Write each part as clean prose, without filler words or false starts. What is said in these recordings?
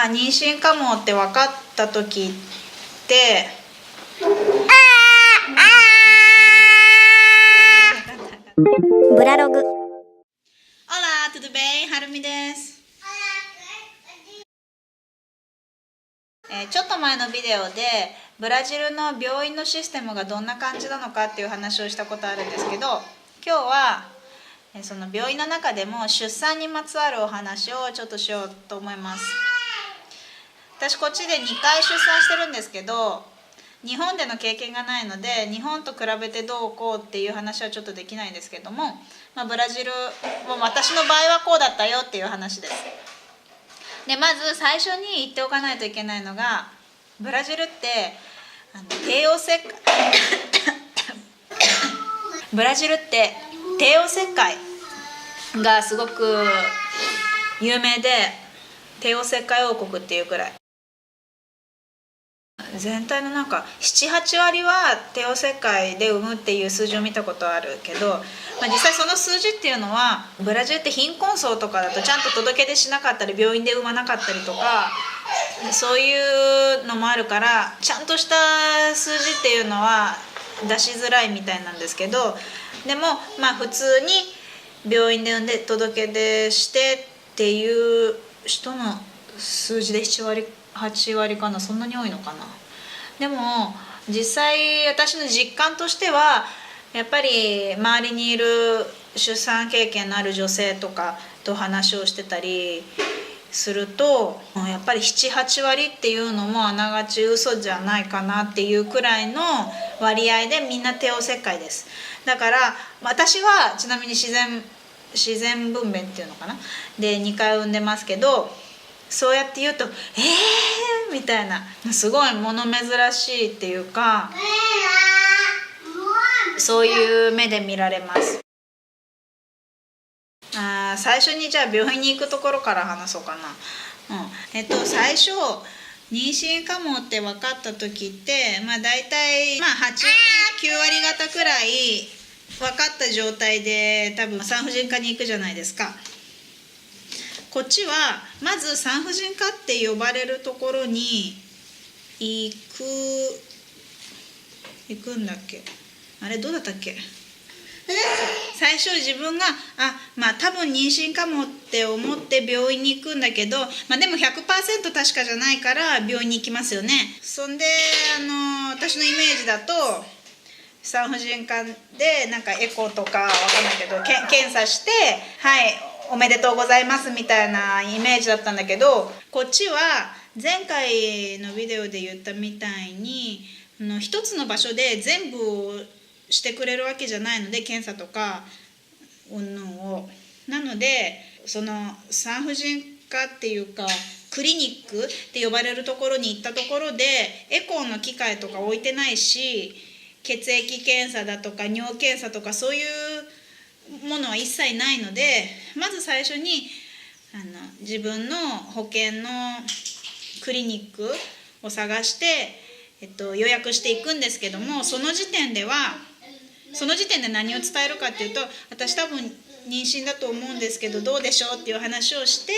妊娠かもって分かった時ってブラログ。Hola, tudo bem? はるみです。ちょっと前のビデオでブラジルの病院のシステムがどんな感じなのかっていう話をしたことあるんですけど、今日はその病院の中でも出産にまつわるお話をちょっとしようと思います。私こっちで2回出産してるんですけど、日本での経験がないので日本と比べてどうこうっていう話はちょっとできないんですけども、ブラジルも私の場合はこうだったよっていう話です。でまず最初に言っておかないといけないのが、ブラジルって帝王切開ブラジルって帝王切開がすごく有名で、帝王切開王国っていうくらい、全体の7、8割は帝王切開で産むっていう数字を見たことあるけど、実際その数字っていうのはブラジルって貧困層とかだとちゃんと届け出しなかったり病院で産まなかったりとか、そういうのもあるからちゃんとした数字っていうのは出しづらいみたいなんですけど、でも普通に病院で産んで届け出してっていう人の数字で7割8割かな、そんなに多いのかな。でも実際私の実感としてはやっぱり周りにいる出産経験のある女性とかと話をしてたりすると、やっぱり7、8割っていうのもあながち嘘じゃないかなっていうくらいの割合でみんな帝王切開です。だから私はちなみに自然分娩っていうのかなで2回産んでますけど、そうやって言うとみたいな、すごい物珍しいっていうか、そういう目で見られます。最初にじゃあ病院に行くところから話そうかな。最初妊娠かもって分かった時って大体8割9割方くらい分かった状態で多分産婦人科に行くじゃないですか。こっちはまず産婦人科って呼ばれるところに行くんだっけ、あれどうだったっけ。最初自分が多分妊娠かもって思って病院に行くんだけど、でも 100% 確かじゃないから病院に行きますよね。そんで私のイメージだと産婦人科でエコーとかわかんないけど検査してはいおめでとうございますみたいなイメージだったんだけど、こっちは前回のビデオで言ったみたいに一つの場所で全部をしてくれるわけじゃないので、検査とか云々を。なのでその産婦人科っていうかクリニックって呼ばれるところに行ったところでエコーの機械とか置いてないし、血液検査だとか尿検査とかそういうものは一切ないので、まず最初に自分の保険のクリニックを探して、予約していくんですけども、その時点で何を伝えるかっていうと、私多分妊娠だと思うんですけどどうでしょうっていう話をして、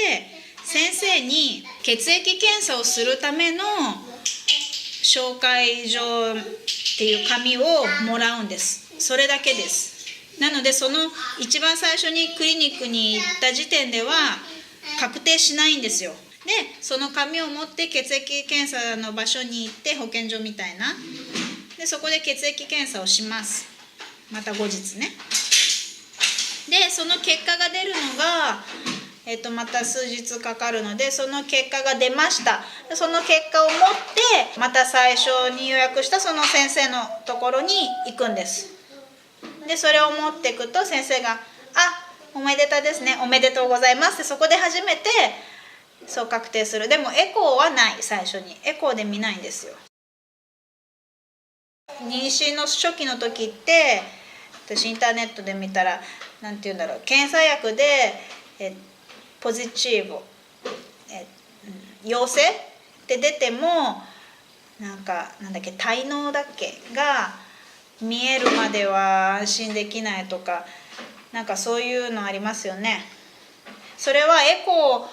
先生に血液検査をするための紹介状っていう紙をもらうんです。それだけです。なのでその一番最初にクリニックに行った時点では確定しないんですよ。でその紙を持って血液検査の場所に行って、保健所みたいなでそこで血液検査をします。また後日ね。でその結果が出るのがまた数日かかるので、その結果が出ました。その結果を持ってまた最初に予約したその先生のところに行くんです。でそれを持っていくと先生がおめでたですね、おめでとうございますって、そこで初めてそう確定する。でもエコーはない。最初にエコーで見ないんですよ。妊娠の初期の時って私インターネットで見たら検査薬でポジチーボ、陽性って出ても滞納だっけが見えるまでは安心できないとかそういうのありますよね。それはエコ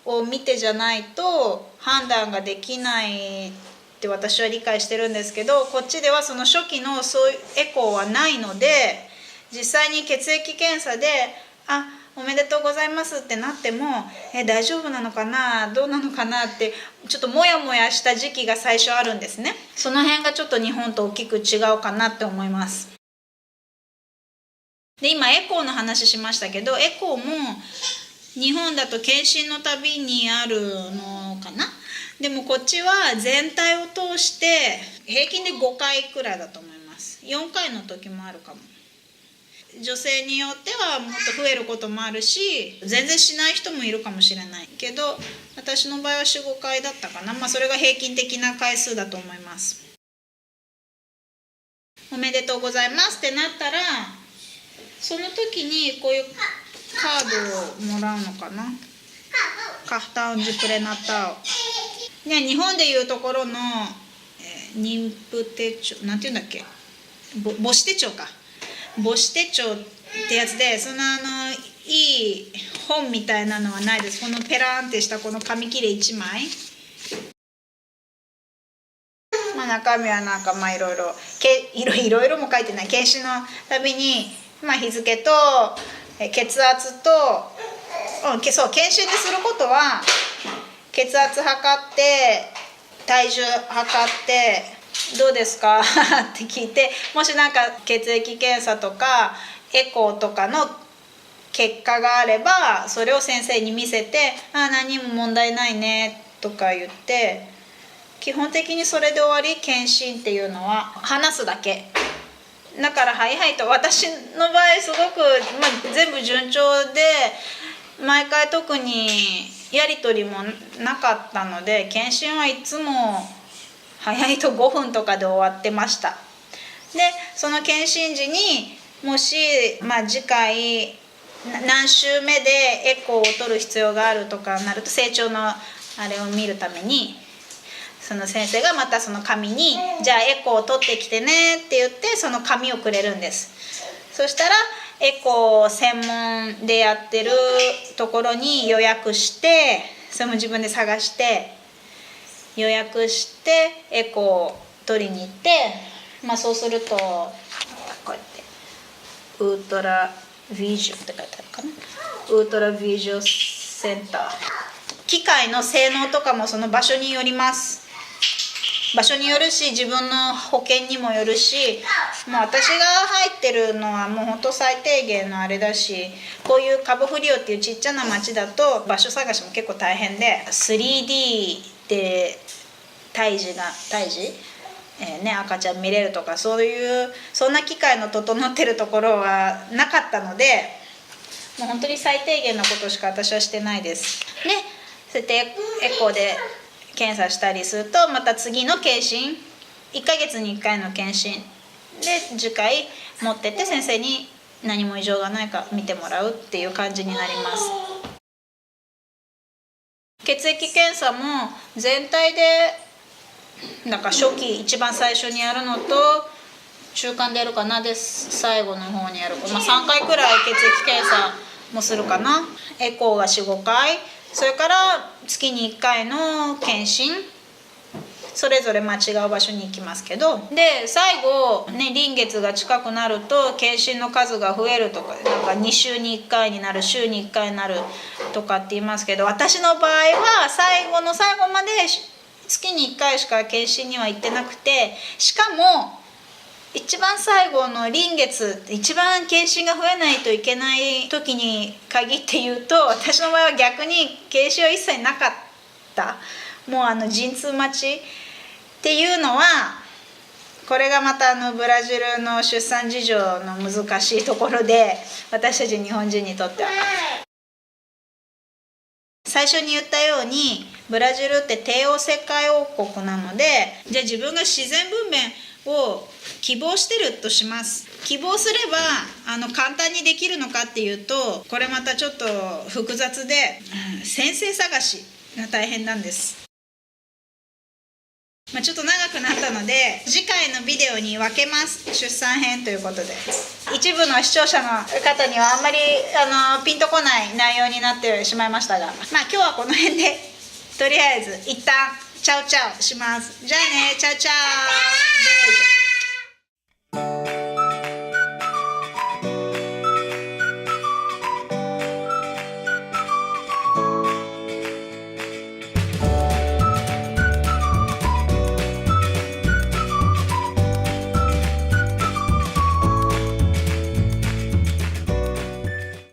を見てじゃないと判断ができないって私は理解してるんですけど、こっちではその初期のそういうエコーはないので、実際に血液検査でおめでとうございますってなっても大丈夫なのかなどうなのかなってちょっとモヤモヤした時期が最初あるんですね。その辺がちょっと日本と大きく違うかなって思います。で今エコーの話しましたけど、エコーも日本だと検診のたびにあるのかな。でもこっちは全体を通して平均で5回くらいだと思います。4回の時もあるかも。女性によってはもっと増えることもあるし、全然しない人もいるかもしれないけど、私の場合は 4,5 回だったかな。それが平均的な回数だと思います。おめでとうございますってなったら、その時にこういうカードをもらうのかな。カフタウンジプレナタオ、ね、日本でいうところの、妊婦手帳なんていうんだっけ、母子手帳か、母子手帳ってやつで、そのいい本みたいなのはないです。このペラーンってしたこの紙切れ1枚、中身はなんかいろいろも書いてない。検診のたびに、日付と血圧と、そう検診ですることは血圧測って体重測ってどうですかって聞いて、もしなんか血液検査とかエコーとかの結果があればそれを先生に見せて何も問題ないねとか言って、基本的にそれで終わり。検診っていうのは話すだけだから、はいはいと。私の場合すごく、全部順調で毎回特にやり取りもなかったので、検診はいつも早いと5分とかで終わってました。でその検診時にもし、次回何週目でエコーを取る必要があるとかになると、成長のあれを見るためにその先生がまたその紙にじゃあエコーを取ってきてねって言ってその紙をくれるんです。そしたらエコー専門でやってるところに予約して、それも自分で探して予約してエコーを取りに行って、そうするとこうやってウルトラビジョンって書いてあるかな。ウルトラビジョンセンター。機械の性能とかもその場所によります。場所によるし、自分の保険にもよるし、私が入ってるのはもうほんと最低限のあれだし、こういうカボフリオっていうちっちゃな町だと場所探しも結構大変で、 3D で胎児、赤ちゃん見れるとかそんな機械の整ってるところはなかったので、もう本当に最低限のことしか私はしてないです。でそうやってエコーで検査したりすると、また次の検診、1ヶ月に1回の検診で次回持ってって先生に何も異常がないか見てもらうっていう感じになります。血液検査も全体で初期一番最初にやるのと中間でやるかな、で最後の方にやるか、3回くらい血液検査もするかな。エコーが 4,5 回、それから月に1回の検診、それぞれ違う場所に行きますけど、で最後臨月が近くなると検診の数が増えるとか、2週に1回になる、週に1回になるとかって言いますけど、私の場合は最後の最後まで月に1回しか検診には行ってなくて、しかも一番最後の臨月、一番検診が増えないといけない時に限って言うと、私の場合は逆に検診は一切なかった。もう陣痛待ちっていうのは、これがまたブラジルの出産事情の難しいところで、私たち日本人にとっては最初に言ったようにブラジルって帝王切開王国なので、じゃあ自分が自然分娩を希望してるとします。希望すれば簡単にできるのかっていうと、これまたちょっと複雑で、先生探しが大変なんです。ちょっと長くなったので次回のビデオに分けます。出産編ということで、一部の視聴者の方にはあんまりピンとこない内容になってしまいましたが、今日はこの辺でとりあえず一旦チャオチャオします。じゃあね、チャオチャオ。